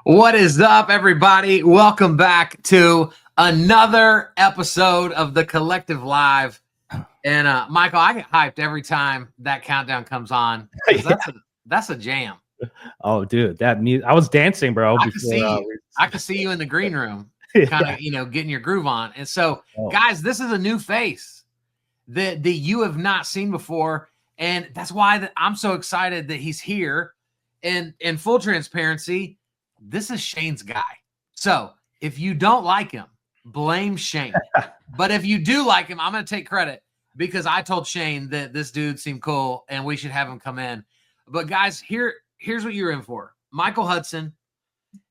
What is up, everybody? Welcome back to another episode of the Collective Live. And Michael, I get hyped every time that countdown comes on because that's a jam. Oh, dude, that music! I was dancing, bro. I can see you in the green room, kind of getting your groove on. And so, guys, this is a new face that you have not seen before, and that's why I'm so excited that he's here. And in full transparency, this is Shane's guy. So if you don't like him, blame Shane. But if you do like him, I'm going to take credit because I told Shane that this dude seemed cool and we should have him come in. But guys, here's what you're in for. Michael Hudson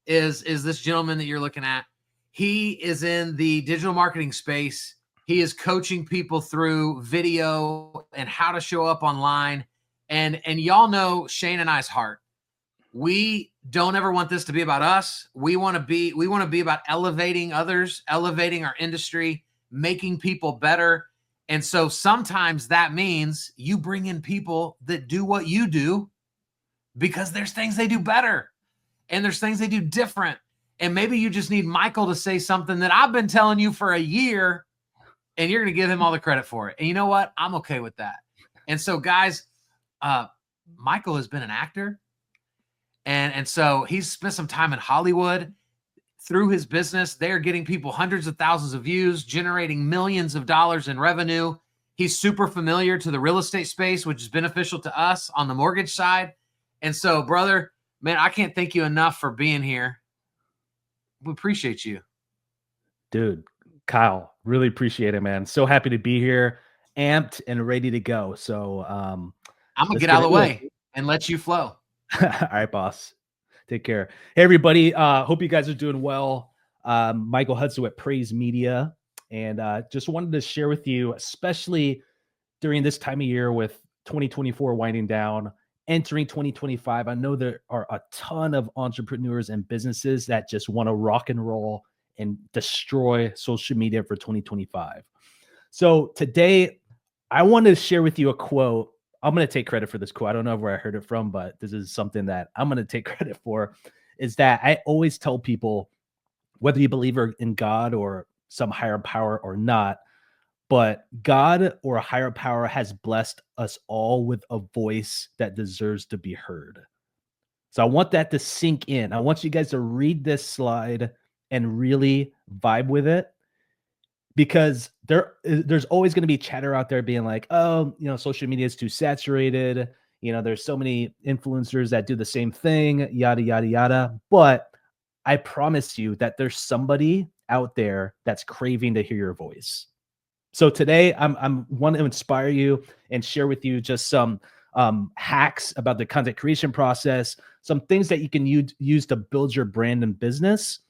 is this gentleman that you're looking at. He is in the digital marketing space. He is coaching people through video and how to show up online. And y'all know Shane and I's heart. We don't ever want this to be about us. We want to be about elevating others, elevating our industry, making people better. And so sometimes that means you bring in people that do what you do because there's things they do better and there's things they do different. And maybe you just need Michael to say something that I've been telling you for a year and you're going to give him all the credit for it. And you know what? I'm okay with that. And so guys, Michael has been an actor. And so he's spent some time in Hollywood. Through his business, they're getting people hundreds of thousands of views, generating millions of dollars in revenue. He's super familiar to the real estate space, which is beneficial to us on the mortgage side. And so, brother, man, I can't thank you enough for being here. We appreciate you. Dude, Kyle, really appreciate it, man. So happy to be here, amped and ready to go. So I'm going to get out of the way and let you flow. All right, boss. Take care. Hey, everybody. Hope you guys are doing well. Michael Hudson with Praise Media. And just wanted to share with you, especially during this time of year with 2024 winding down, entering 2025. I know there are a ton of entrepreneurs and businesses that just want to rock and roll and destroy social media for 2025. So today, I want to share with you a quote. I'm going to take credit for this quote. I don't know where I heard it from, but this is something that I'm going to take credit for, is that I always tell people, whether you believe in God or some higher power or not, but God or a higher power has blessed us all with a voice that deserves to be heard. So I want that to sink in. I want you guys to read this slide and really vibe with it. Because there's always going to be chatter out there being like, oh, social media is too saturated. There's so many influencers that do the same thing, yada, yada, yada. But I promise you that there's somebody out there that's craving to hear your voice. So today I'm want to inspire you and share with you just some hacks about the content creation process, some things that you can use to build your brand and business.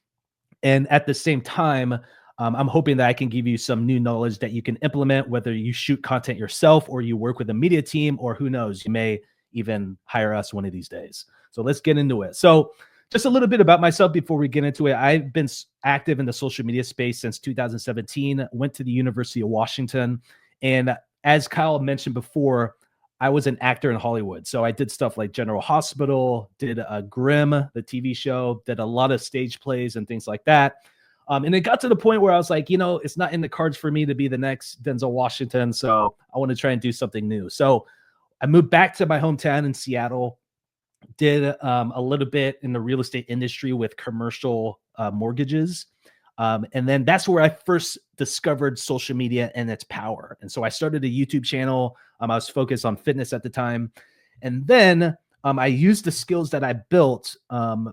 And at the same time, I'm hoping that I can give you some new knowledge that you can implement, whether you shoot content yourself or you work with a media team, or who knows, you may even hire us one of these days. So let's get into it. So just a little bit about myself before we get into it. I've been active in the social media space since 2017, went to the University of Washington. And as Kyle mentioned before, I was an actor in Hollywood. So I did stuff like General Hospital, did Grimm, the TV show, did a lot of stage plays and things like that. And it got to the point where I was like, it's not in the cards for me to be the next Denzel Washington. So I want to try and do something new. So I moved back to my hometown in Seattle, did a little bit in the real estate industry with commercial mortgages. And then that's where I first discovered social media and its power. And so I started a YouTube channel. I was focused on fitness at the time. And then I used the skills that I built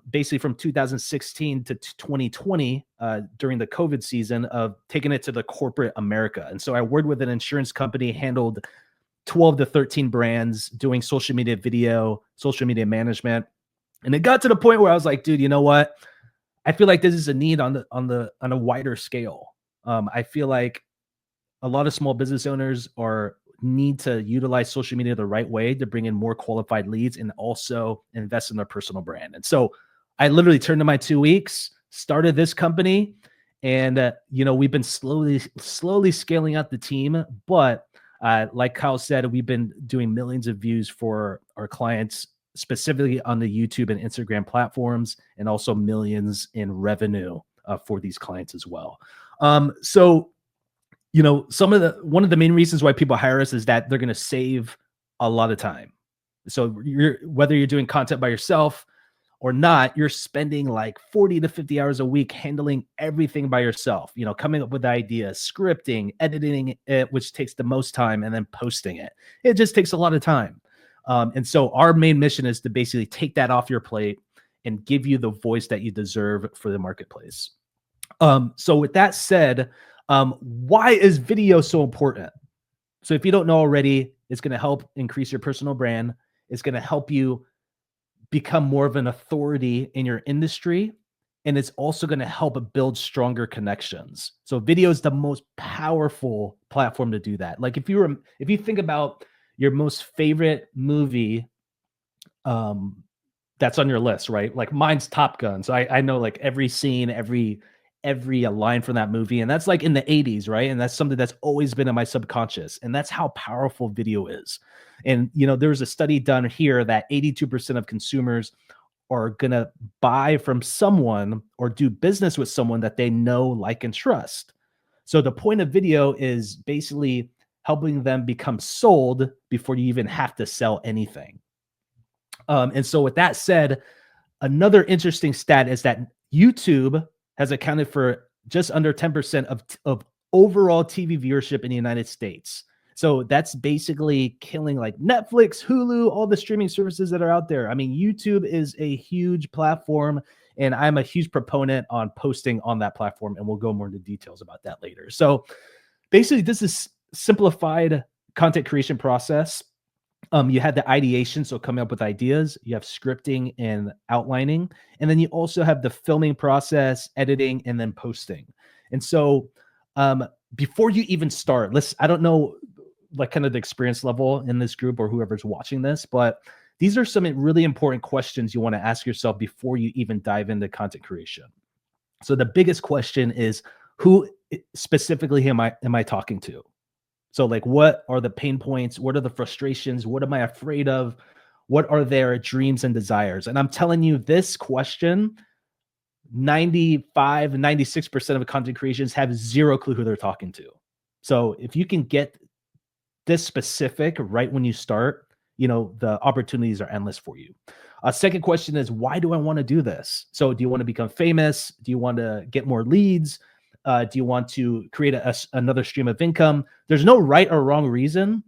basically from 2016 to 2020 during the COVID season of taking it to the corporate America. And so I worked with an insurance company, handled 12 to 13 brands, doing social media video, social media management. And it got to the point where I was like, dude, you know what? I feel like this is a need on a wider scale. I feel like a lot of small business owners need to utilize social media the right way to bring in more qualified leads and also invest in their personal brand. And so I literally turned to my 2 weeks, started this company, and we've been slowly scaling out the team. But like Kyle said, we've been doing millions of views for our clients specifically on the YouTube and Instagram platforms, and also millions in revenue for these clients as well. So, you know, one of the main reasons why people hire us is that they're going to save a lot of time. So whether you're doing content by yourself or not, you're spending like 40 to 50 hours a week handling everything by yourself, you know, coming up with ideas, scripting, editing it, which takes the most time, and then posting it. It just takes a lot of time. And so our main mission is to basically take that off your plate and give you the voice that you deserve for the marketplace. So with that said, why is video so important? So if you don't know already, it's going to help increase your personal brand. It's going to help you become more of an authority in your industry. And it's also going to help build stronger connections. So video is the most powerful platform to do that. Like if you think about your most favorite movie, that's on your list, right? Like mine's Top Gun. So I know like every scene, every line from that movie. And that's like in the 80s, right? And that's something that's always been in my subconscious. And that's how powerful video is. And, you know, there's a study done here that 82% of consumers are going to buy from someone or do business with someone that they know, like, and trust. So the point of video is basically helping them become sold before you even have to sell anything. And so with that said, another interesting stat is that YouTube has accounted for just under 10% of overall TV viewership in the United States. So that's basically killing like Netflix, Hulu, all the streaming services that are out there. I mean, YouTube is a huge platform, and I'm a huge proponent on posting on that platform, and we'll go more into details about that later. So basically, this is simplified content creation process. You had the ideation, so coming up with ideas. You have scripting and outlining, and then you also have the filming process, editing, and then posting. And so before you even start, I don't know like kind of the experience level in this group or whoever's watching this, but these are some really important questions you want to ask yourself before you even dive into content creation. So the biggest question is, who specifically am I talking to? So like, what are the pain points? What are the frustrations? What am I afraid of? What are their dreams and desires? And I'm telling you, this question, 95, 96% of content creations have zero clue who they're talking to. So if you can get this specific right when you start, you know, the opportunities are endless for you. Second question is, why do I want to do this? So do you want to become famous? Do you want to get more leads? Do you want to create another stream of income? There's no right or wrong reason,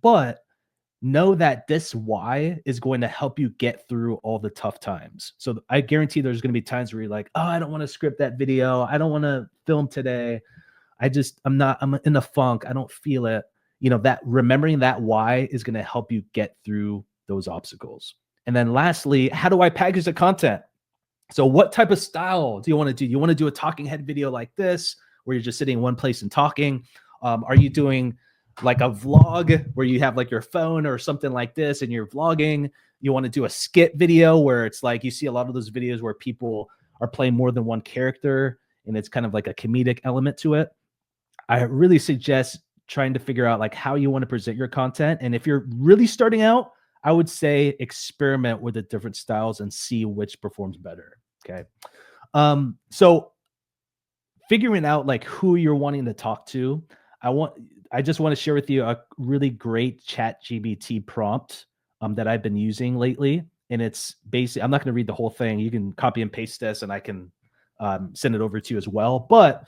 but know that this why is going to help you get through all the tough times. So I guarantee there's going to be times where you're like, oh, I don't want to script that video. I don't want to film today. I'm in a funk. I don't feel it. You know, that remembering that why is going to help you get through those obstacles. And then lastly, how do I package the content? So what type of style do you want to do? You want to do a talking head video like this, where you're just sitting in one place and talking? Are you doing like a vlog where you have like your phone or something like this and you're vlogging? You want to do a skit video where it's like, you see a lot of those videos where people are playing more than one character and it's kind of like a comedic element to it. I really suggest trying to figure out like how you want to present your content. And if you're really starting out, I would say experiment with the different styles and see which performs better. Okay. So figuring out like who you're wanting to talk to, I just want to share with you a really great ChatGPT prompt that I've been using lately. And it's basically, I'm not going to read the whole thing. You can copy and paste this and I can send it over to you as well. But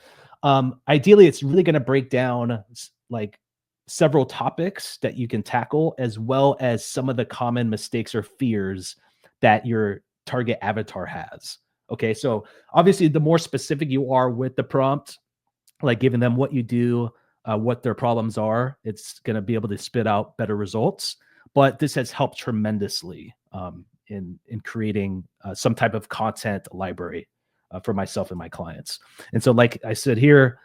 ideally, it's really going to break down like several topics that you can tackle, as well as some of the common mistakes or fears that your target avatar has. Okay, so obviously, the more specific you are with the prompt, like giving them what you do, what their problems are, it's going to be able to spit out better results. But this has helped tremendously in creating some type of content library for myself and my clients. And so, like I said here,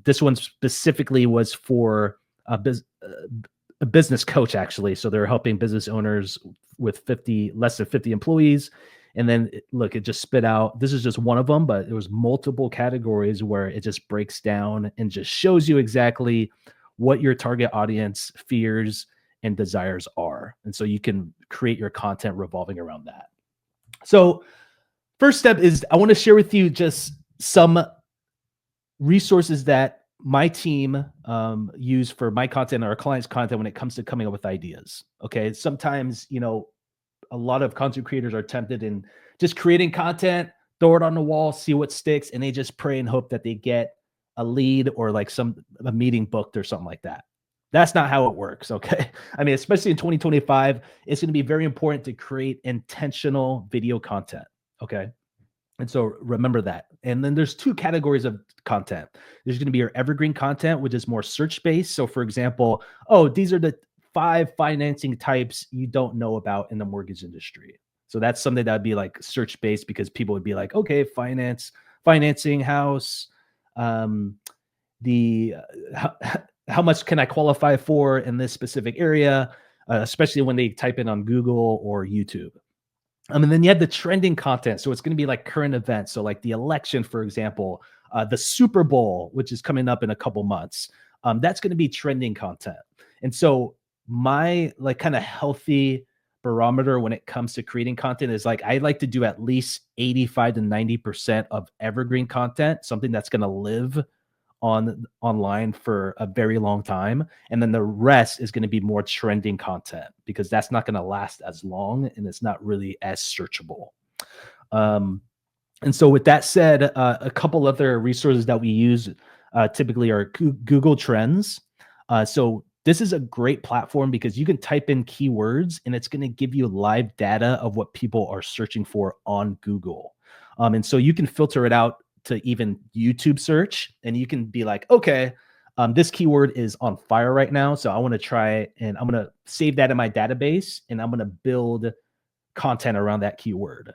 this one specifically was for a business coach, actually. So they're helping business owners with less than 50 employees. And then look, it just spit out, this is just one of them, but it was multiple categories where it just breaks down and just shows you exactly what your target audience fears and desires are. And so you can create your content revolving around that. So first step is I want to share with you just some resources that my team use for my content or our clients' content when it comes to coming up with ideas. Okay. Sometimes, a lot of content creators are tempted in just creating content, throw it on the wall, see what sticks, and they just pray and hope that they get a lead or like a meeting booked or something like that. That's not how it works. Okay. I mean, especially in 2025, it's going to be very important to create intentional video content. Okay. And so remember that. And then there's two categories of content. There's going to be your evergreen content, which is more search-based. So for example, these are the 5 financing types you don't know about in the mortgage industry. So that's something that would be like search-based because people would be like, okay, financing house, how much can I qualify for in this specific area, especially when they type in on Google or YouTube. And then you have the trending content. So it's going to be like current events. So like the election, for example, the Super Bowl, which is coming up in a couple months. That's going to be trending content. And so my like kind of healthy barometer when it comes to creating content is like, I like to do at least 85 to 90% of evergreen content, something that's going to live online for a very long time. And then the rest is going to be more trending content because that's not going to last as long and it's not really as searchable. And so with that said, a couple other resources that we use typically are Google Trends. So this is a great platform because you can type in keywords and it's going to give you live data of what people are searching for on Google. And so you can filter it out to even YouTube search, and you can be like, okay, this keyword is on fire right now. So I want to try and I'm going to save that in my database and I'm going to build content around that keyword.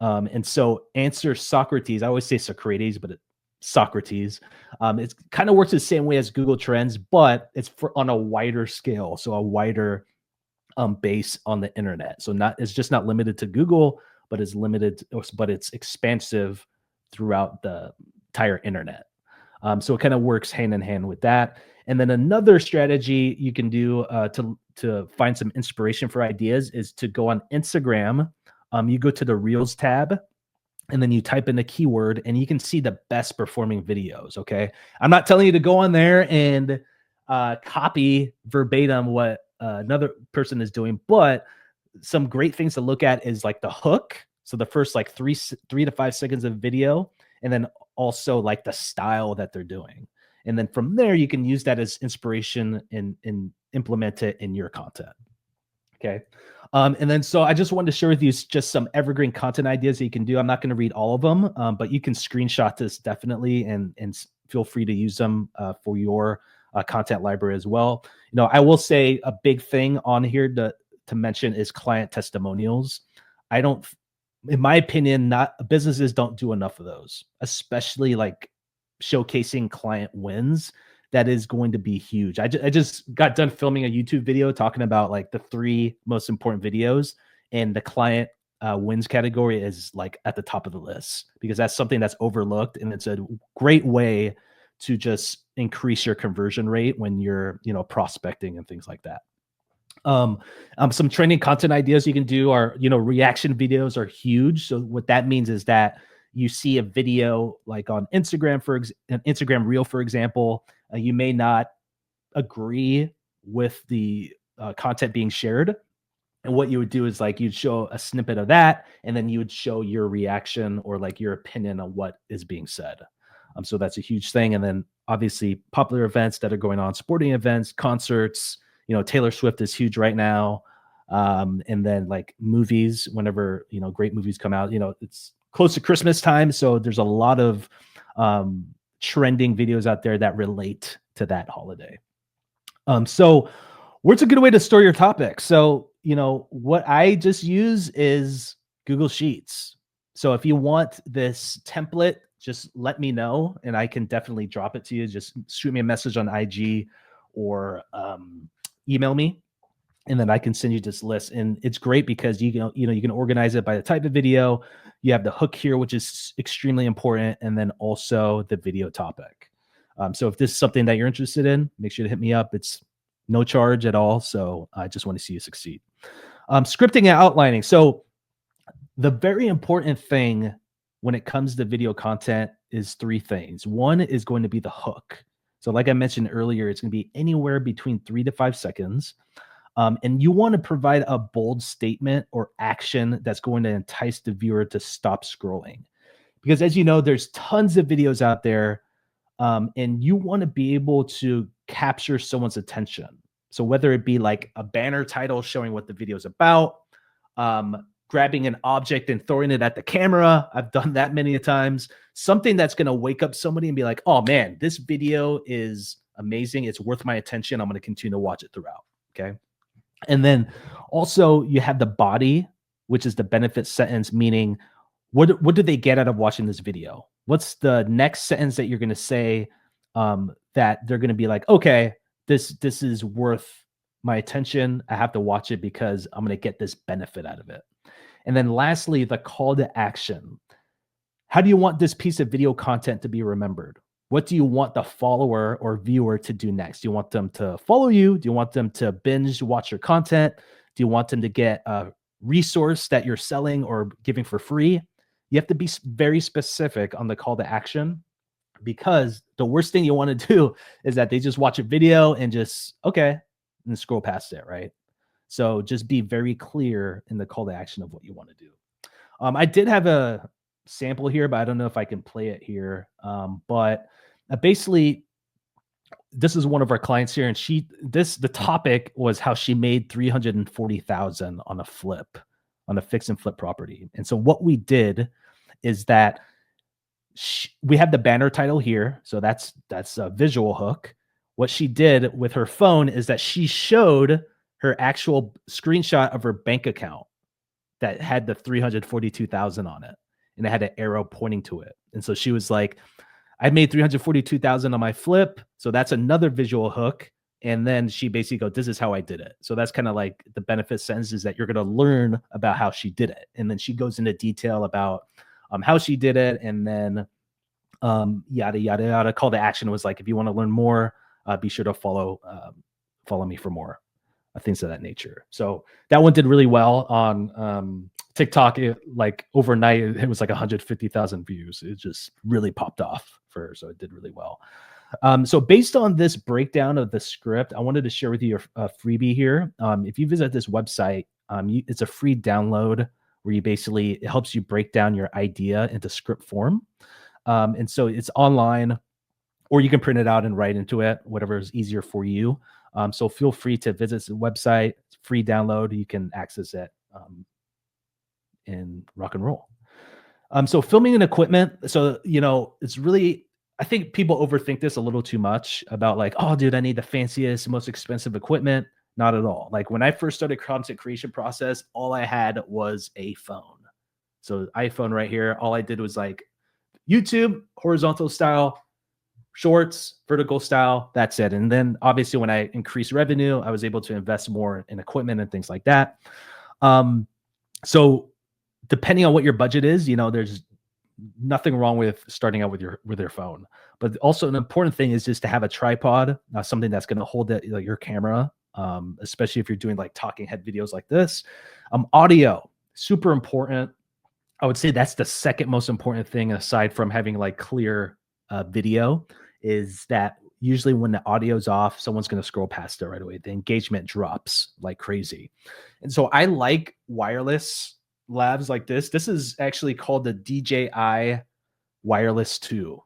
And so answer Socrates, I always say Socrates, but Socrates, it kind of works the same way as Google Trends, but it's on a wider scale. So a wider base on the internet. So it's just not limited to Google, but it's expansive throughout the entire internet. So it kind of works hand in hand with that. And then another strategy you can do to find some inspiration for ideas is to go on Instagram. You go to the Reels tab, and then you type in a keyword, and you can see the best performing videos. Okay, I'm not telling you to go on there and copy verbatim what another person is doing, but some great things to look at is like the hook. So the first like 3 to 5 seconds of video, and then also like the style that they're doing. And then from there, you can use that as inspiration and implement it in your content. Okay. And then, so I just wanted to share with you just some evergreen content ideas that you can do. I'm not going to read all of them, but you can screenshot this definitely and feel free to use them for your content library as well. I will say a big thing on here to mention is client testimonials. In my opinion, businesses don't do enough of those, especially like showcasing client wins. That is going to be huge. I just got done filming a YouTube video talking about like the 3 most important videos, and the client wins category is like at the top of the list because that's something that's overlooked, and it's a great way to just increase your conversion rate when you're prospecting and things like that. Some trending content ideas you can do are, reaction videos are huge. So what that means is that you see a video like on Instagram, an Instagram reel, for example, you may not agree with the content being shared. And what you would do is like, you'd show a snippet of that, and then you would show your reaction or like your opinion on what is being said. So that's a huge thing. And then obviously popular events that are going on, sporting events, concerts, Taylor Swift is huge right now. And then like movies, whenever, great movies come out, it's close to Christmas time. So there's a lot of trending videos out there that relate to that holiday. So what's a good way to store your topics? So, what I just use is Google Sheets. So if you want this template, just let me know and I can definitely drop it to you. Just shoot me a message on IG or email me, and then I can send you this list. And it's great because you can organize it by the type of video. You have the hook here, which is extremely important, and then also the video topic. So if this is something that you're interested in, make sure to hit me up. It's no charge at all. So I just want to see you succeed. Scripting and outlining. So the very important thing when it comes to video content is three things. One is going to be the hook. So like I mentioned earlier, it's going to be anywhere between 3 to 5 seconds. And you want to provide a bold statement or action that's going to entice the viewer to stop scrolling. Because as you know, there's tons of videos out there, and you want to be able to capture someone's attention. So whether it be like a banner title showing what the video is about, grabbing an object and throwing it at the camera. I've done that many times. Something that's going to wake up somebody and be like, oh man, this video is amazing. It's worth my attention. I'm going to continue to watch it throughout. Okay. And then also you have the body, which is the benefit sentence, meaning what do they get out of watching this video? What's the next sentence that you're going to say that they're going to be like, okay, this is worth my attention. I have to watch it because I'm going to get this benefit out of it. And then lastly, the call to action. How do you want this piece of video content to be remembered? What do you want the follower or viewer to do next? Do you want them to follow you? Do you want them to binge watch your content? Do you want them to get a resource that you're selling or giving for free? You have to be very specific on the call to action, because the worst thing you want to do is that they just watch a video and just, okay, and scroll past it, right? So just be very clear in the call to action of what you want to do. I did have a sample here, but I don't know if I can play it here. But basically, this is one of our clients here, and the topic was how she made $340,000 on a flip, on a fix and flip property. And so what we did is that we have the banner title here, so that's a visual hook. What she did with her phone is that she showed her actual screenshot of her bank account that had the 342,000 on it, and it had an arrow pointing to it. And so she was like, I made 342,000 on my flip. So that's another visual hook. And then she basically goes, this is how I did it. So that's kind of like the benefit sentence, is that you're going to learn about how she did it. And then she goes into detail about how she did it. And then yada, yada, yada. Call to action was like, if you want to learn more, be sure to follow me for more. Things of that nature. So that one did really well on TikTok. Like overnight, it was like 150,000 views. It just really popped off for her. So it did really well. So based on this breakdown of the script, I wanted to share with you a freebie here. If you visit this website, it's a free download where it helps you break down your idea into script form. And so it's online, or you can print it out and write into it, whatever is easier for you. So feel free to visit the website. It's free download. You can access it in rock and roll. So filming and equipment. So, it's really, I think people overthink this a little too much about like, oh, dude, I need the fanciest, most expensive equipment. Not at all. Like when I first started content creation process, all I had was a phone. So iPhone right here. All I did was like YouTube, horizontal style, shorts, vertical style, that's it. And then obviously when I increased revenue, I was able to invest more in equipment and things like that. So depending on what your budget is, there's nothing wrong with starting out with your phone. But also an important thing is just to have a tripod, something that's going to hold your camera, especially if you're doing like talking head videos like this. Audio, super important. I would say that's the second most important thing, aside from having like clear video, is that usually when the audio's off, someone's going to scroll past it right away. The engagement drops like crazy. And so I like wireless labs like this. This is actually called the DJI Wireless 2.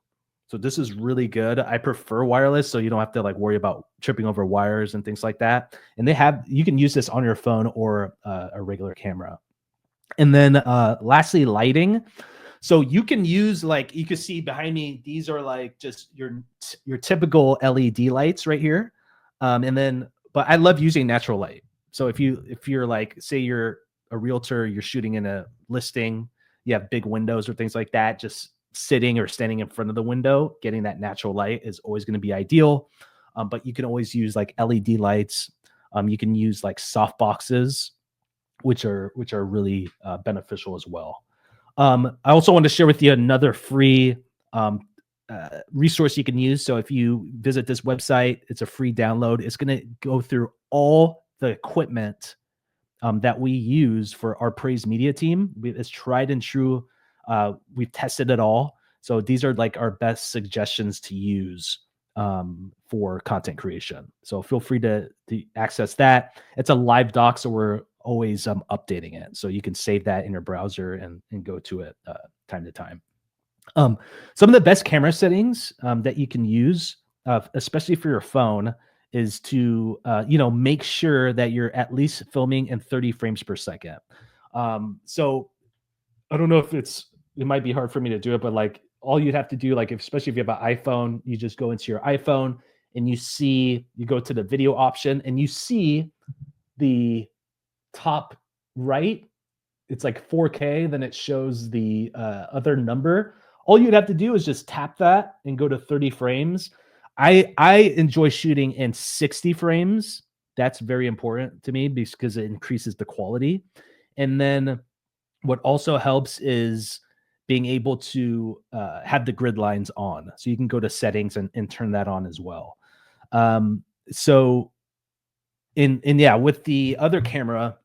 So this is really good. I prefer wireless, so you don't have to like worry about tripping over wires and things like that. And you can use this on your phone or a regular camera. And then lastly, lighting. So you can use, like you can see behind me, these are like just your typical LED lights right here. But I love using natural light. So if you're like, say you're a realtor, you're shooting in a listing, you have big windows or things like that, just sitting or standing in front of the window, getting that natural light is always going to be ideal. But you can always use like LED lights. You can use like soft boxes, which are really beneficial as well. I also want to share with you another free resource you can use. So if you visit this website, it's a free download. It's going to go through all the equipment that we use for our Praise Media team. It's tried and true. We've tested it all. So these are like our best suggestions to use for content creation. So feel free to access that. It's a live doc, so we're always updating it. So you can save that in your browser and go to it time to time. Some of the best camera settings that you can use, especially for your phone, is to make sure that you're at least filming in 30 frames per second. So I don't know if it might be hard for me to do it, but like all you'd have to do, like especially if you have an iPhone, you just go into your iPhone and you go to the video option and you see the top right, it's like 4K, then it shows the other number. All you'd have to do is just tap that and go to 30 frames. I enjoy shooting in 60 frames. That's very important to me because it increases the quality. And then what also helps is being able to have the grid lines on. So you can go to settings and turn that on as well. So with the other camera,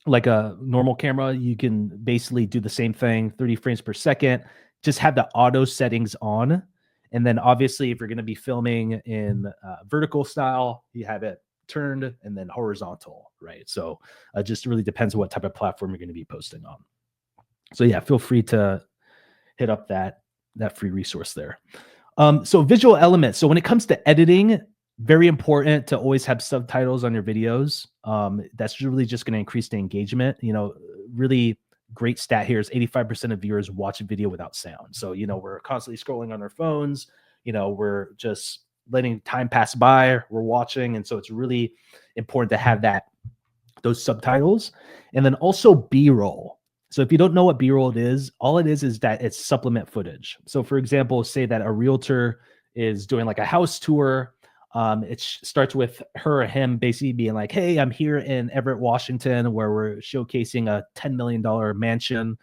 like a normal camera, you can basically do the same thing, 30 frames per second, just have the auto settings on. And then obviously if you're going to be filming in vertical style, you have it turned, and then horizontal, right? So it just really depends on what type of platform you're going to be posting on. So yeah, feel free to hit up that free resource there. So visual elements. So when it comes to editing, very important to always have subtitles on your videos. That's really just going to increase the engagement. Really great stat here is 85% of viewers watch a video without sound. So, we're constantly scrolling on our phones, we're just letting time pass by, we're watching. And so it's really important to have those subtitles. And then also B-roll. So if you don't know what B-roll is, all it is that it's supplement footage. So for example, say that a realtor is doing like a house tour. It starts with her or him basically being like, hey, I'm here in Everett, Washington, where we're showcasing a $10 million mansion.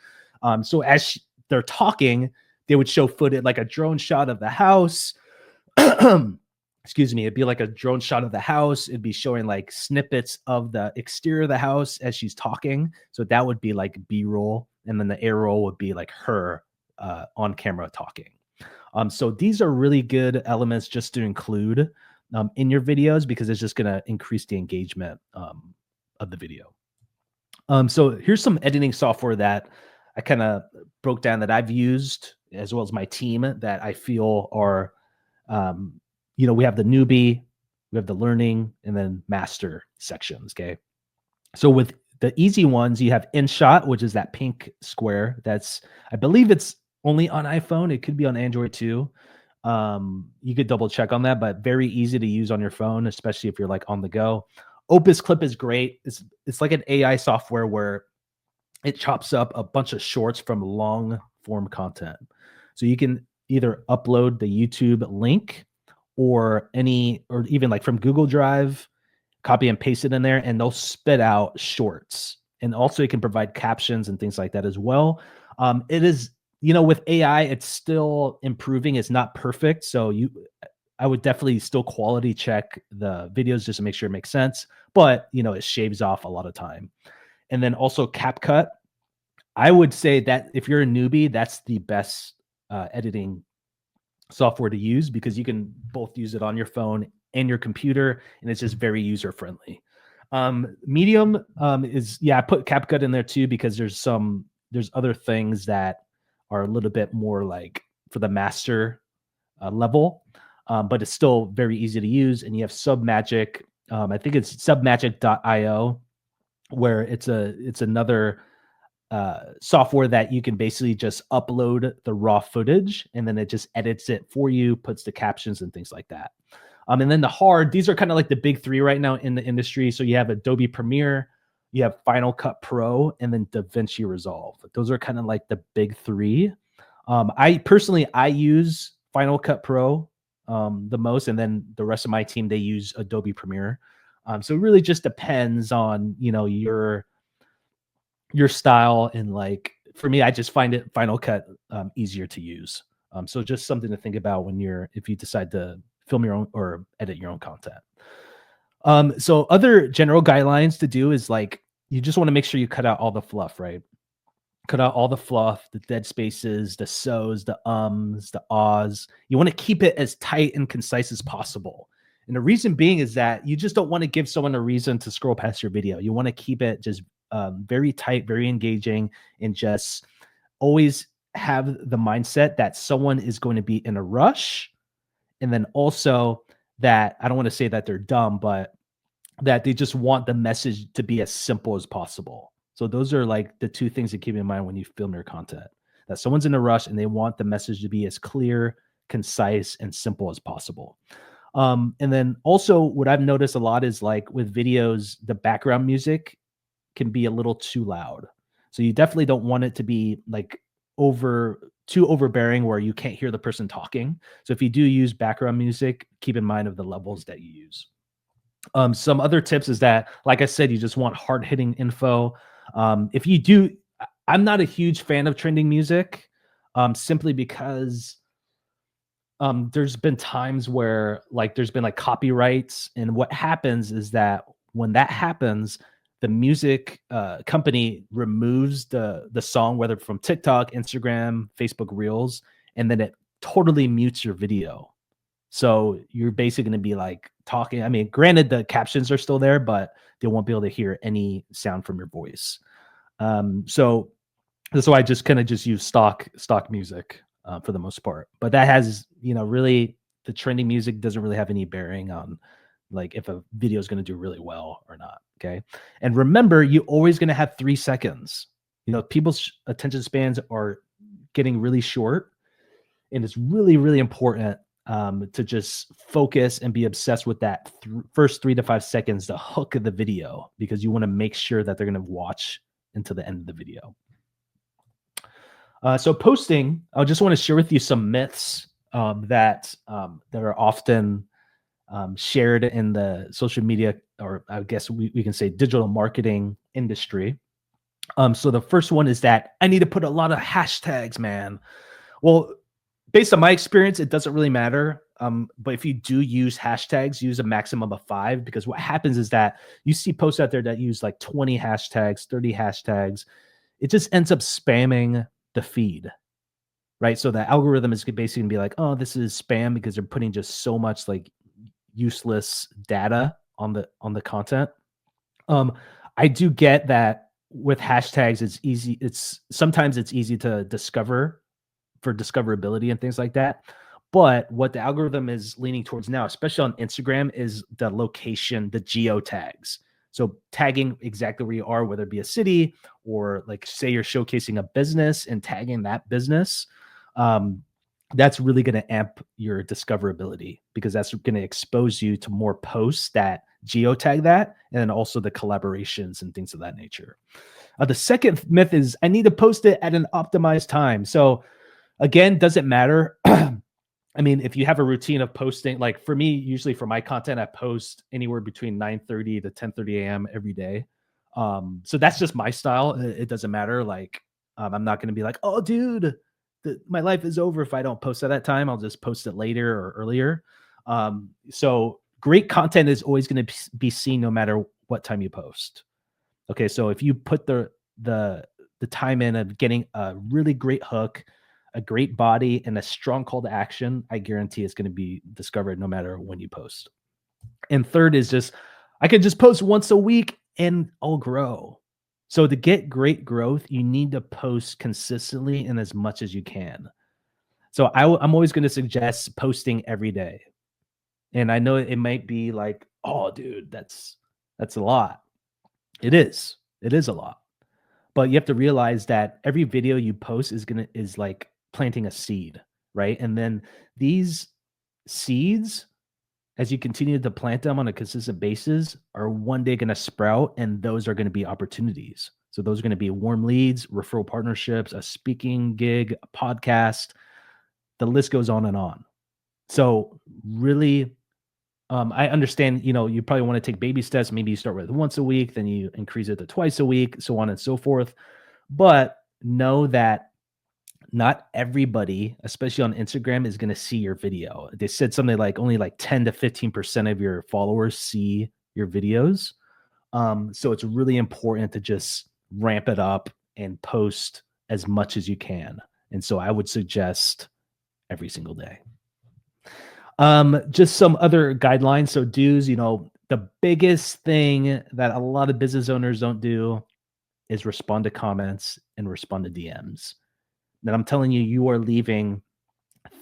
So as they're talking, they would show footage, like a drone shot of the house. Excuse me. It'd be like a drone shot of the house. It'd be showing like snippets of the exterior of the house as she's talking. So that would be like B-roll. And then the A-roll would be like her on camera talking. So these are really good elements just to include in your videos, because it's just going to increase the engagement of the video. So here's some editing software that I kind of broke down that I've used, as well as my team, that I feel are, we have the newbie, we have the learning, and then master sections. Okay. So with the easy ones, you have InShot, which is that pink square. I believe it's only on iPhone. It could be on Android too. You could double check on that, but very easy to use on your phone, especially if you're like on the go. Opus Clip is great. It's like an AI software where it chops up a bunch of shorts from long form content. So you can either upload the YouTube link or even like from Google Drive, copy and paste it in there, and they'll spit out shorts. And also it can provide captions and things like that as well. It is, with AI, it's still improving. It's not perfect. So I would definitely still quality check the videos just to make sure it makes sense. But, it shaves off a lot of time. And then also CapCut. I would say that if you're a newbie, that's the best editing software to use, because you can both use it on your phone and your computer, and it's just very user friendly. Medium I put CapCut in there too, because there's other things that are a little bit more like for the master level, but it's still very easy to use. And you have Submagic. I think it's submagic.io, where it's another software that you can basically just upload the raw footage, and then it just edits it for you, puts the captions and things like that. And then these are kind of like the big three right now in the industry. So you have Adobe Premiere, you have Final Cut Pro, and then DaVinci Resolve. Those are kind of like the big three. I use Final Cut Pro the most, and then the rest of my team, they use Adobe Premiere. So it really just depends on, your style. And like, for me, I just find Final Cut easier to use. So just something to think about if you decide to film your own or edit your own content. So other general guidelines to do is like, you just want to make sure you cut out all the fluff, right? Cut out all the fluff, the dead spaces, the so's, the ums, the ahs. You want to keep it as tight and concise as possible. And the reason being is that you just don't want to give someone a reason to scroll past your video. You want to keep it just very tight, very engaging, and just always have the mindset that someone is going to be in a rush. And then also that, I don't want to say that they're dumb, but that they just want the message to be as simple as possible. So those are like the two things to keep in mind when you film your content, that someone's in a rush and they want the message to be as clear, concise, and simple as possible. And then also what I've noticed a lot is like with videos, the background music can be a little too loud. So you definitely don't want it to be like too overbearing where you can't hear the person talking. So if you do use background music, keep in mind of the levels that you use. Some other tips is that, like I said, you just want hard hitting info. If you do, I'm not a huge fan of trending music, simply because there's been times where like there's been like copyrights, and what happens is that when that happens, the music company removes the song, whether from TikTok, Instagram, Facebook Reels, and then it totally mutes your video. So you're basically going to be like talking. I mean, granted, the captions are still there, but they won't be able to hear any sound from your voice. So that's why I just kind of just use stock music for the most part. But that has, really the trending music doesn't really have any bearing on like if a video is going to do really well or not. Okay. And remember, you're always going to have 3 seconds. People's attention spans are getting really short, and it's really, really important to just focus and be obsessed with that first 3 to 5 seconds, the hook of the video, because you want to make sure that they're going to watch until the end of the video. So posting, I just want to share with you some myths that are often shared in the social media, or I guess we can say digital marketing industry. So the first one is that I need to put a lot of hashtags, man. Well, based on my experience, it doesn't really matter. But if you do use hashtags, use a maximum of 5, because what happens is that you see posts out there that use like 20 hashtags, 30 hashtags. It just ends up spamming the feed, right? So the algorithm is basically gonna be like, oh, this is spam, because they're putting just so much like useless data on the content. I do get that with hashtags, it's easy. Sometimes it's easy to discover for discoverability and things like that. But what the algorithm is leaning towards now, especially on Instagram, is the location, the geo tags. So tagging exactly where you are, whether it be a city or like say you're showcasing a business and tagging that business. That's really going to amp your discoverability, because that's going to expose you to more posts that geotag that, and then also the collaborations and things of that nature. The second myth is I need to post it at an optimized time. So again, doesn't matter. I mean, if you have a routine of posting, like for me, usually for my content, I post anywhere between 9:30 to 10:30 a.m. every day. So that's just my style. It doesn't matter. Like, I'm not going to be like, oh, dude, my life is over if I don't post at that time. I'll just post it later or earlier. So great content is always going to be seen no matter what time you post. Okay, so if you put the time in of getting a really great hook, a great body, and a strong call to action, I guarantee it's going to be discovered no matter when you post. And third is just, I could just post once a week and I'll grow. So to get great growth, you need to post consistently and as much as you can. So I'm always going to suggest posting every day. And I know it might be like, oh, dude, that's a lot. It is a lot. But you have to realize that every video you post is like planting a seed, right? And then these seeds, as you continue to plant them on a consistent basis, are one day going to sprout, and those are going to be opportunities. So those are going to be warm leads, referral partnerships, a speaking gig, a podcast. The list goes on and on. So really, I understand, you probably want to take baby steps. Maybe you start with once a week, then you increase it to twice a week, so on and so forth. But know that not everybody, especially on Instagram, is going to see your video. They said something like only like 10 to 15% of your followers see your videos. So it's really important to just ramp it up and post as much as you can. And so I would suggest every single day. Just some other guidelines. So do's, the biggest thing that a lot of business owners don't do is respond to comments and respond to DMs. That I'm telling you, you are leaving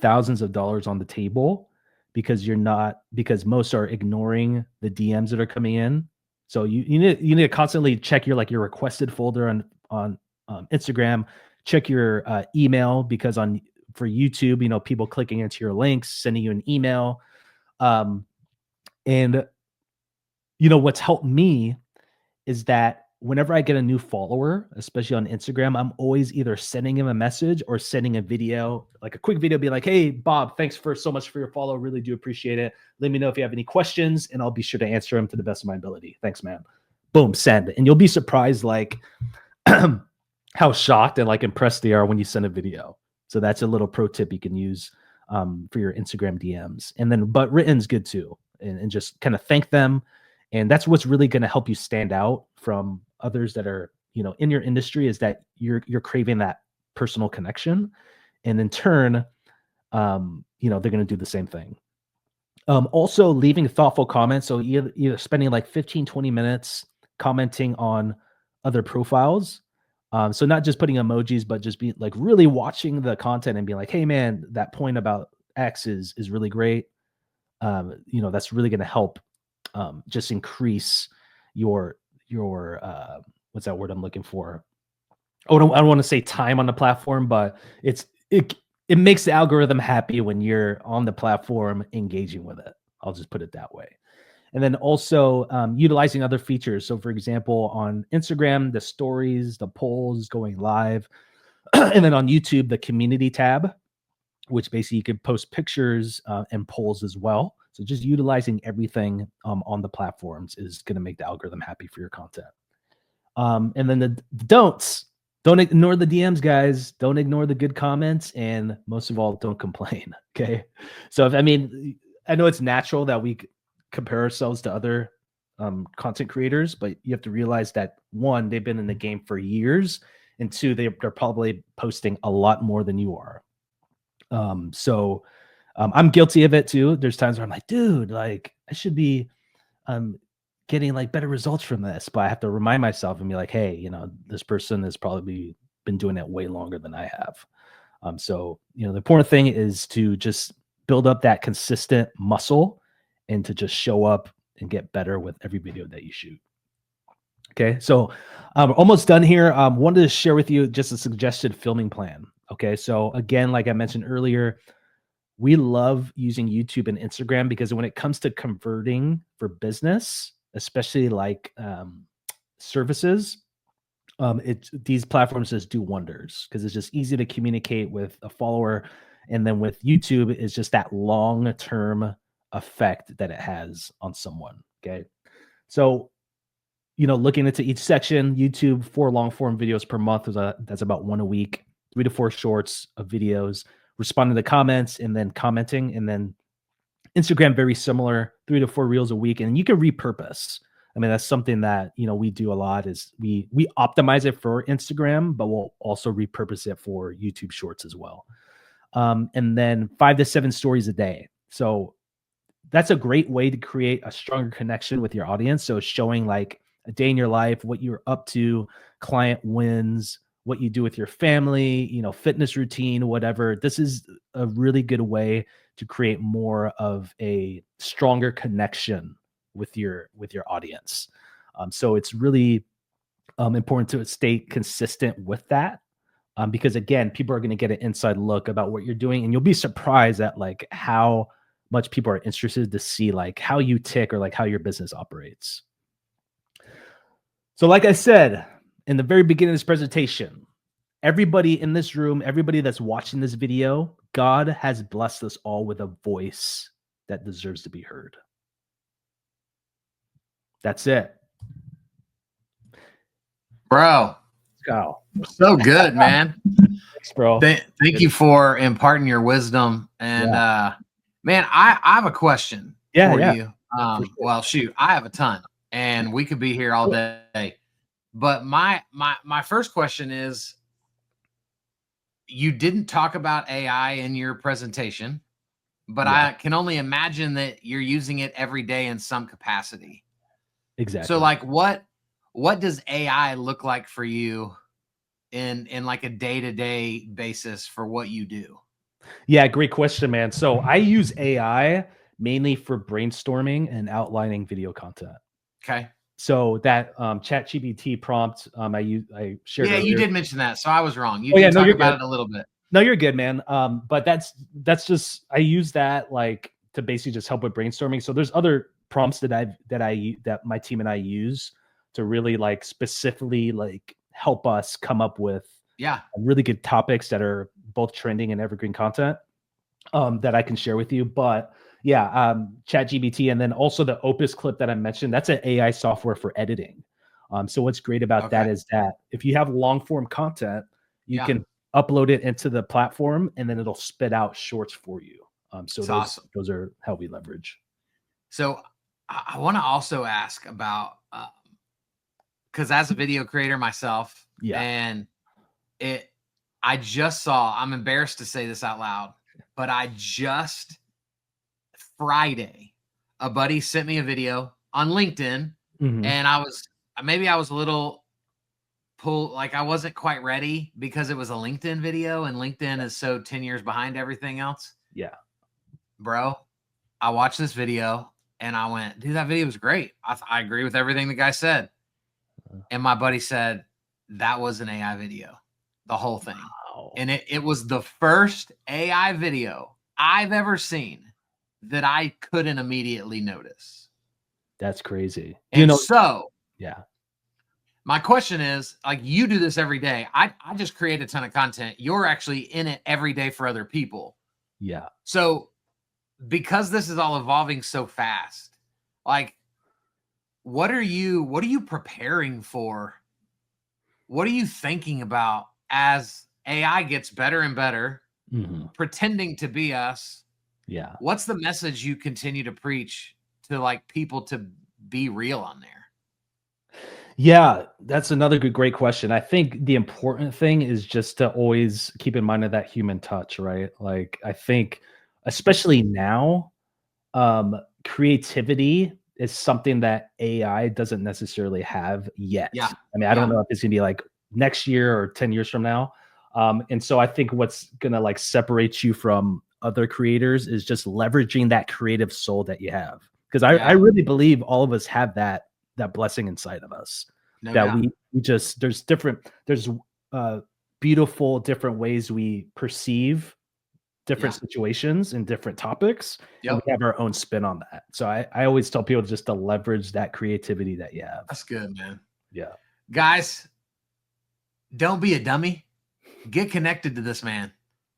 thousands of dollars on the table because most are ignoring the DMs that are coming in. So you need to constantly check your requested folder on Instagram, check your email, because for YouTube, people clicking into your links, sending you an email. And what's helped me is that whenever I get a new follower, especially on Instagram, I'm always either sending him a message or sending a video, like a quick video, be like, hey, Bob, thanks so much for your follow. Really do appreciate it. Let me know if you have any questions and I'll be sure to answer them to the best of my ability. Thanks, man. Boom, send. And you'll be surprised how shocked and impressed they are when you send a video. So that's a little pro tip you can use for your Instagram DMs. And then, but written's good too. And just kind of thank them. And that's what's really going to help you stand out from others that are, in your industry, is that you're craving that personal connection. And in turn, they're going to do the same thing. Also leaving thoughtful comments. So either spending 15, 20 minutes commenting on other profiles. So not just putting emojis, but just be really watching the content and being like, hey man, that point about X is really great. That's really going to help just increase your what's that word I'm looking for? I don't want to say time on the platform, but it makes the algorithm happy when you're on the platform engaging with it. I'll just put it that way. And then also utilizing other features. So for example, on Instagram, the stories, the polls going live, and then on YouTube, the community tab, which basically you can post pictures and polls as well. So just utilizing everything on the platforms is going to make the algorithm happy for your content. And then the don'ts. Don't ignore the DMs, guys. Don't ignore the good comments. And most of all, don't complain. Okay. So I know it's natural that we compare ourselves to other content creators, but you have to realize that, one, they've been in the game for years, and two, they're probably posting a lot more than you are. So I'm guilty of it too. There's times where I'm like, dude, I should be getting better results from this, but I have to remind myself and be like, hey, this person has probably been doing it way longer than I have. So the important thing is to just build up that consistent muscle and to just show up and get better with every video that you shoot. Okay, so I'm almost done here. Wanted to share with you just a suggested filming plan. Okay, so again, like I mentioned earlier, we love using YouTube and Instagram because when it comes to converting for business, especially services, these platforms just do wonders because it's just easy to communicate with a follower. And then with YouTube, it's just that long-term effect that it has on someone. Okay, so looking into each section, YouTube, 4 long-form videos per month, that's about 1 a week, 3 to 4 shorts of videos, responding to comments and then commenting. And then Instagram, very similar, 3 to 4 reels a week. And you can repurpose. That's something that, we do a lot is we optimize it for Instagram, but we'll also repurpose it for YouTube shorts as well. And then 5 to 7 stories a day. So that's a great way to create a stronger connection with your audience. So showing a day in your life, what you're up to, client wins, what you do with your family, fitness routine, whatever. This is a really good way to create more of a stronger connection with your audience. So it's really important to stay consistent with that. Because again, people are going to get an inside look about what you're doing, and you'll be surprised at how much people are interested to see how you tick or how your business operates. So like I said in the very beginning of this presentation, everybody in this room, everybody that's watching this video, God has blessed us all with a voice that deserves to be heard. That's it. Bro, Kyle. So good, man. Thanks, bro. Thank you for imparting your wisdom. And man, I have a question for you. Sure. Well, shoot, I have a ton, and we could be here all day. But my first question is, you didn't talk about AI in your presentation, but I can only imagine that you're using it every day in some capacity. Exactly. So like what does AI look like for you in like a day-to-day basis for what you do? Yeah, great question, man. So I use AI mainly for brainstorming and outlining video content. Okay. So that ChatGPT prompt I shared Yeah, earlier. you did mention that, so I was wrong. You did talk about it a little bit. No, you're good, man. But that's just, I use that like to basically just help with brainstorming. So there's other prompts that my team and I use to really like specifically like help us come up with really good topics that are both trending and evergreen content that I can share with you. But ChatGPT, and then also the Opus clip that I mentioned, that's an AI software for editing. So what's great about that is that if you have long form content, you can upload it into the platform and then it'll spit out shorts for you. So those are how we leverage. So I want to also ask about, because as a video creator myself, and I just saw, I'm embarrassed to say this out loud, but I just Friday, a buddy sent me a video on LinkedIn, and I was a little pulled, like I wasn't quite ready because it was a LinkedIn video, and LinkedIn is so 10 years behind everything else. Yeah. Bro, I watched this video and I went, dude, that video was great. I agree with everything the guy said. And my buddy said, that was an AI video, the whole thing. Wow. And it was the first AI video I've ever seen that I couldn't immediately notice. That's crazy. And so my question is, like, you do this every day. I just create a ton of content. You're actually in it every day for other people. Yeah. So because this is all evolving so fast, like, what are you preparing for? What are you thinking about as AI gets better and better, pretending to be us? Yeah. What's the message you continue to preach to like people to be real on there? Yeah, that's another great question. I think the important thing is just to always keep in mind of that human touch, right? Like I think especially now, creativity is something that AI doesn't necessarily have yet. Yeah. I mean, I don't know if it's gonna be like next year or 10 years from now. And so I think what's gonna like separate you from other creators is just leveraging that creative soul that you have. Because I really believe all of us have that blessing inside of us. We just, there's beautiful different ways we perceive different situations and different topics. And we have our own spin on that. So I always tell people just to leverage that creativity that you have. That's good, man. Yeah. Guys, don't be a dummy. Get connected to this man.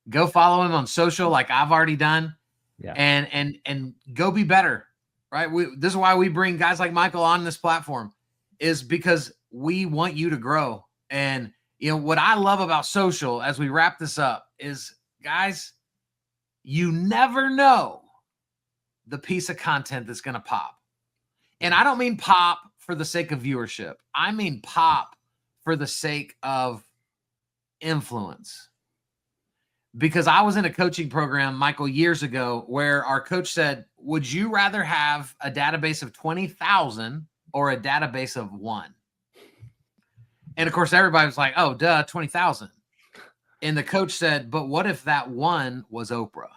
Go follow him on social like I've already done. Yeah. And go be better. Right? This is why we bring guys like Michael on this platform, is because we want you to grow. And you know what I love about social as we wrap this up is, guys, you never know the piece of content that's going to pop. And I don't mean pop for the sake of viewership. I mean pop for the sake of influence. Because I was in a coaching program, Michael, years ago, where our coach said, would you rather have a database of 20,000 or a database of 1? And of course, everybody was like, oh, duh, 20,000. And the coach said, but what if that 1 was Oprah?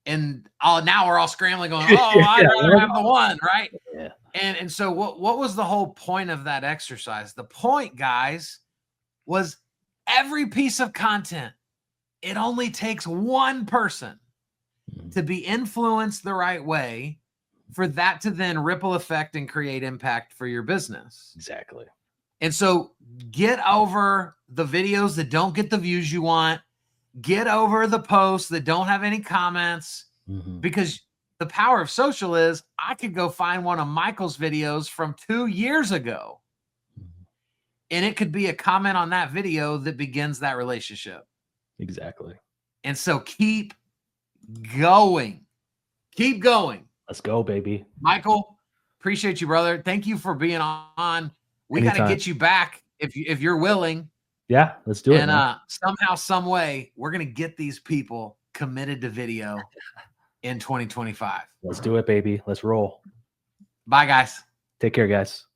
And now we're all scrambling going, oh, I'd rather have the 1, right? Yeah. And so what was the whole point of that exercise? The point, guys, was every piece of content, it only takes one person to be influenced the right way for that to then ripple effect and create impact for your business. Exactly. And so get over the videos that don't get the views you want. Get over the posts that don't have any comments, because the power of social is I could go find one of Michael's videos from 2 years ago And it could be a comment on that video that begins that relationship. Exactly. And so keep going. Keep going. Let's go, baby. Michael, appreciate you, brother. Thank you for being on. We got to get you back if you're willing. Yeah, let's do it. And somehow, some way, we're going to get these people committed to video in 2025. Let's do it, baby. Let's roll. Bye, guys. Take care, guys.